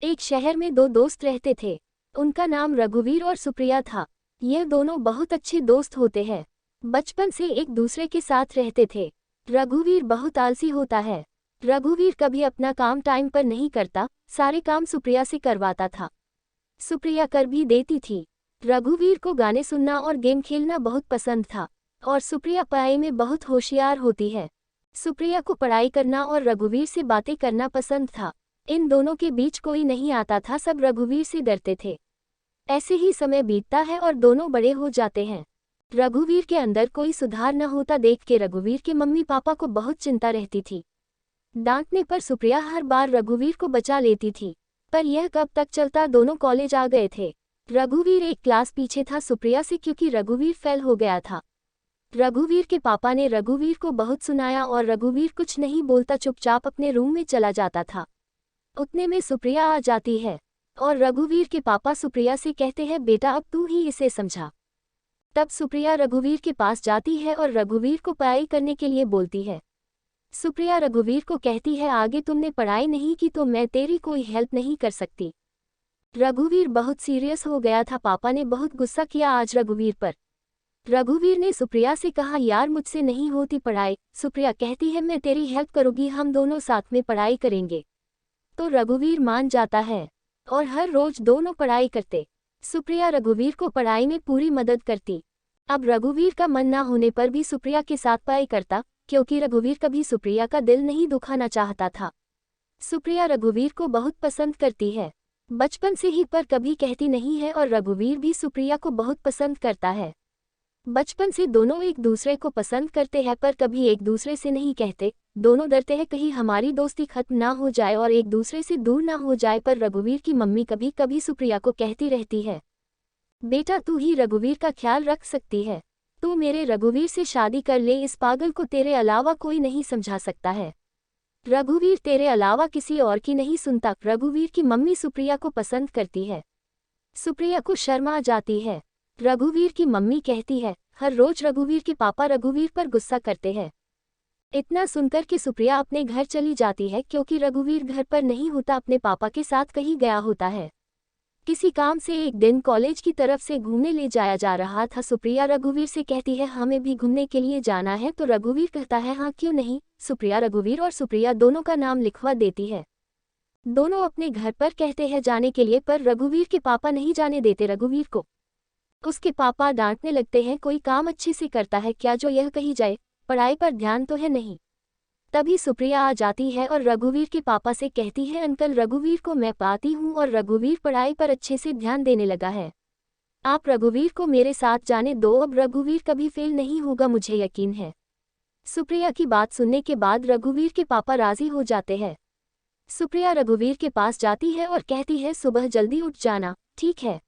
एक शहर में दो दोस्त रहते थे। उनका नाम रघुवीर और सुप्रिया था। यह दोनों बहुत अच्छे दोस्त होते हैं। बचपन से एक दूसरे के साथ रहते थे। रघुवीर बहुत आलसी होता है। रघुवीर कभी अपना काम टाइम पर नहीं करता, सारे काम सुप्रिया से करवाता था। सुप्रिया कर भी देती थी। रघुवीर को गाने सुनना और गेम खेलना बहुत पसंद था और सुप्रिया पढ़ाई में बहुत होशियार होती है। सुप्रिया को पढ़ाई करना और रघुवीर से बातें करना पसंद था। इन दोनों के बीच कोई नहीं आता था, सब रघुवीर से डरते थे। ऐसे ही समय बीतता है और दोनों बड़े हो जाते हैं। रघुवीर के अंदर कोई सुधार न होता देख के रघुवीर के मम्मी पापा को बहुत चिंता रहती थी। डांटने पर सुप्रिया हर बार रघुवीर को बचा लेती थी, पर यह कब तक चलता। दोनों कॉलेज आ गए थे। रघुवीर एक क्लास पीछे था सुप्रिया से क्योंकि रघुवीर फेल हो गया था। रघुवीर के पापा ने रघुवीर को बहुत सुनाया और रघुवीर कुछ नहीं बोलता, चुपचाप अपने रूम में चला जाता था। उतने में सुप्रिया आ जाती है और रघुवीर के पापा सुप्रिया से कहते हैं, बेटा अब तू ही इसे समझा। तब सुप्रिया रघुवीर के पास जाती है और रघुवीर को पढ़ाई करने के लिए बोलती है। सुप्रिया रघुवीर को कहती है, आगे तुमने पढ़ाई नहीं की तो मैं तेरी कोई हेल्प नहीं कर सकती। रघुवीर बहुत सीरियस हो गया था। पापा ने बहुत गुस्सा किया आज रघुवीर पर। रघुवीर ने सुप्रिया से कहा, यार मुझसे नहीं होती पढ़ाई। सुप्रिया कहती है, मैं तेरी हेल्प करूँगी, हम दोनों साथ में पढ़ाई करेंगे। तो रघुवीर मान जाता है और हर रोज दोनों पढ़ाई करते। सुप्रिया रघुवीर को पढ़ाई में पूरी मदद करती। अब रघुवीर का मन ना होने पर भी सुप्रिया के साथ पढ़ाई करता, क्योंकि रघुवीर कभी सुप्रिया का दिल नहीं दुखाना चाहता था। सुप्रिया रघुवीर को बहुत पसंद करती है, बचपन से ही, पर कभी कहती नहीं है और रघुवीर भी सुप्रिया को बहुत पसंद करता है। बचपन से दोनों एक दूसरे को पसंद करते हैं पर कभी एक दूसरे से नहीं कहते। दोनों डरते हैं कहीं हमारी दोस्ती खत्म ना हो जाए और एक दूसरे से दूर ना हो जाए। पर रघुवीर की मम्मी कभी कभी सुप्रिया को कहती रहती है, बेटा तू ही रघुवीर का ख्याल रख सकती है, तू मेरे रघुवीर से शादी कर ले, इस पागल को तेरे अलावा कोई नहीं समझा सकता है। रघुवीर तेरे अलावा किसी और की नहीं सुनता। रघुवीर की मम्मी सुप्रिया को पसंद करती है। सुप्रिया को शर्म आ जाती है। रघुवीर की मम्मी कहती है, हर रोज रघुवीर के पापा रघुवीर पर गुस्सा करते हैं। इतना सुनकर कि सुप्रिया अपने घर चली जाती है, क्योंकि रघुवीर घर पर नहीं होता, अपने पापा के साथ कहीं गया होता है। किसी काम से एक दिन कॉलेज की तरफ से घूमने ले जाया जा रहा था। सुप्रिया रघुवीर से कहती है, हमें भी घूमने के लिए जाना है। तो रघुवीर कहता है, हाँ क्यों नहीं। सुप्रिया रघुवीर और सुप्रिया दोनों का नाम लिखवा देती है। दोनों अपने घर पर कहते हैं जाने के लिए, पर रघुवीर के पापा नहीं जाने देते रघुवीर को। उसके पापा डांटने लगते हैं, कोई काम अच्छे से करता है क्या जो यह कही जाए, पढ़ाई पर ध्यान तो है नहीं। तभी सुप्रिया आ जाती है और रघुवीर के पापा से कहती है, अंकल रघुवीर को मैं पाती हूँ और रघुवीर पढ़ाई पर अच्छे से ध्यान देने लगा है, आप रघुवीर को मेरे साथ जाने दो, अब रघुवीर कभी फेल नहीं होगा, मुझे यकीन है। सुप्रिया की बात सुनने के बाद रघुवीर के पापा राजी हो जाते हैं। सुप्रिया रघुवीर के पास जाती है और कहती है, सुबह जल्दी उठ जाना, ठीक है।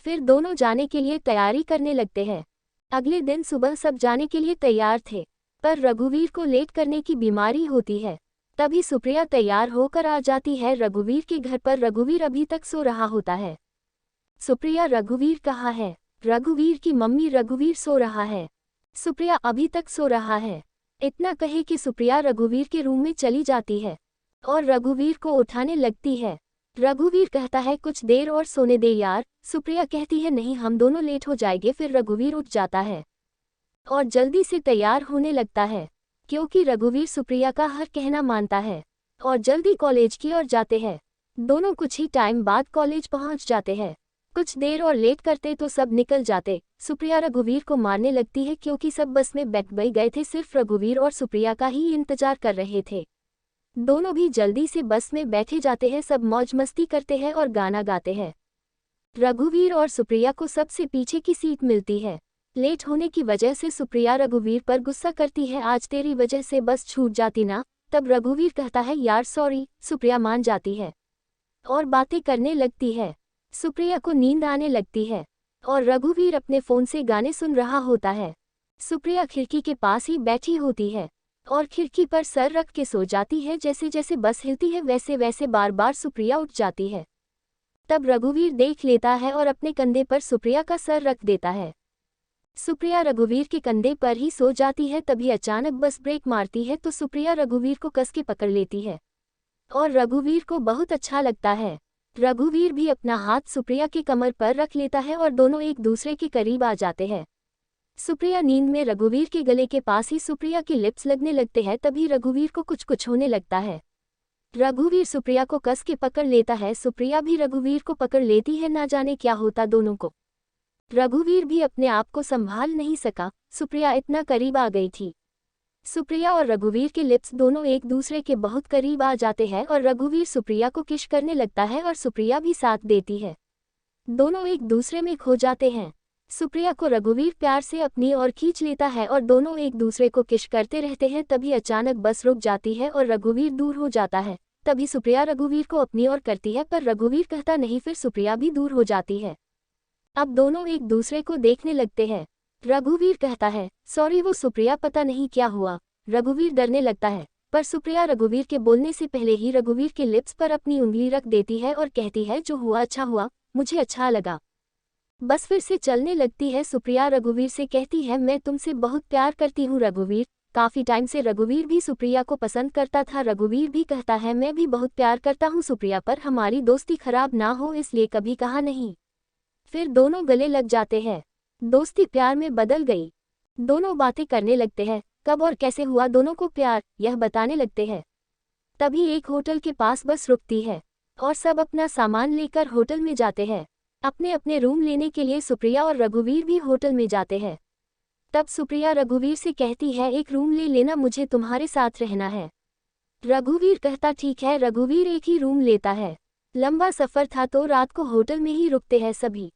फिर दोनों जाने के लिए तैयारी करने लगते हैं। अगले दिन सुबह सब जाने के लिए तैयार थे, पर रघुवीर को लेट करने की बीमारी होती है। तभी सुप्रिया तैयार होकर आ जाती है रघुवीर के घर पर। रघुवीर अभी तक सो रहा होता है। सुप्रिया, रघुवीर कहाँ है? रघुवीर की मम्मी, रघुवीर सो रहा है। सुप्रिया, अभी तक सो रहा है। इतना कहे कि सुप्रिया रघुवीर के रूम में चली जाती है और रघुवीर को उठाने लगती है। रघुवीर कहता है, कुछ देर और सोने दे यार। सुप्रिया कहती है, नहीं हम दोनों लेट हो जाएंगे। फिर रघुवीर उठ जाता है और जल्दी से तैयार होने लगता है, क्योंकि रघुवीर सुप्रिया का हर कहना मानता है, और जल्दी कॉलेज की ओर जाते हैं। दोनों कुछ ही टाइम बाद कॉलेज पहुंच जाते हैं। कुछ देर और लेट करते तो सब निकल जाते। सुप्रिया रघुवीर को मारने लगती है, क्योंकि सब बस में बैठ गए थे, सिर्फ रघुवीर और सुप्रिया का ही इंतजार कर रहे थे। दोनों भी जल्दी से बस में बैठे जाते हैं, सब मौज मस्ती करते हैं और गाना गाते हैं। रघुवीर और सुप्रिया को सबसे पीछे की सीट मिलती है। लेट होने की वजह से सुप्रिया रघुवीर पर गुस्सा करती है, आज तेरी वजह से बस छूट जाती ना। तब रघुवीर कहता है, यार सॉरी। सुप्रिया मान जाती है और बातें करने लगती है। सुप्रिया को नींद आने लगती है और रघुवीर अपने फोन से गाने सुन रहा होता है। सुप्रिया खिड़की के पास ही बैठी होती है और खिड़की पर सर रख के सो जाती है। जैसे जैसे बस हिलती है वैसे वैसे बार बार सुप्रिया उठ जाती है। तब रघुवीर देख लेता है और अपने कंधे पर सुप्रिया का सर रख देता है। सुप्रिया रघुवीर के कंधे पर ही सो जाती है। तभी अचानक बस ब्रेक मारती है तो सुप्रिया रघुवीर को कस के पकड़ लेती है और रघुवीर को बहुत अच्छा लगता है। रघुवीर भी अपना हाथ सुप्रिया की कमर पर रख लेता है और दोनों एक दूसरे के करीब आ जाते हैं। सुप्रिया नींद में रघुवीर के गले के पास ही सुप्रिया की लिप्स लगने लगते हैं। तभी रघुवीर को कुछ कुछ होने लगता है। रघुवीर सुप्रिया को कस के पकड़ लेता है। सुप्रिया भी रघुवीर को पकड़ लेती है। ना जाने क्या होता दोनों को। रघुवीर भी अपने आप को संभाल नहीं सका, सुप्रिया इतना करीब आ गई थी। सुप्रिया और रघुवीर के लिप्स दोनों एक दूसरे के बहुत करीब आ जाते हैं और रघुवीर सुप्रिया को किस करने लगता है और सुप्रिया भी साथ देती है। दोनों एक दूसरे में खो जाते हैं। सुप्रिया को रघुवीर प्यार से अपनी ओर खींच लेता है और दोनों एक दूसरे को किस करते रहते हैं। तभी अचानक बस रुक जाती है और रघुवीर दूर हो जाता है। तभी सुप्रिया रघुवीर को अपनी ओर करती है पर रघुवीर कहता नहीं, फिर सुप्रिया भी दूर हो जाती है। अब दोनों एक दूसरे को देखने लगते हैं। रघुवीर कहता है, सॉरी वो सुप्रिया, पता नहीं क्या हुआ। रघुवीर डरने लगता है पर सुप्रिया रघुवीर के बोलने से पहले ही रघुवीर के लिप्स पर अपनी उंगली रख देती है और कहती है, जो हुआ अच्छा हुआ, मुझे अच्छा लगा। बस फिर से चलने लगती है। सुप्रिया रघुवीर से कहती है, मैं तुमसे बहुत प्यार करती हूँ रघुवीर। काफी टाइम से रघुवीर भी सुप्रिया को पसंद करता था। रघुवीर भी कहता है, मैं भी बहुत प्यार करता हूँ सुप्रिया, पर हमारी दोस्ती खराब ना हो इसलिए कभी कहा नहीं। फिर दोनों गले लग जाते हैं। दोस्ती प्यार में बदल गई। दोनों बातें करने लगते हैं। कब और कैसे हुआ दोनों को प्यार, यह बताने लगते हैं। तभी एक होटल के पास बस रुकती है और सब अपना सामान लेकर होटल में जाते हैं। अपने अपने रूम लेने के लिए सुप्रिया और रघुवीर भी होटल में जाते हैं। तब सुप्रिया रघुवीर से कहती है, एक रूम ले लेना, मुझे तुम्हारे साथ रहना है। रघुवीर कहता ठीक है। रघुवीर एक ही रूम लेता है। लंबा सफर था तो रात को होटल में ही रुकते हैं सभी।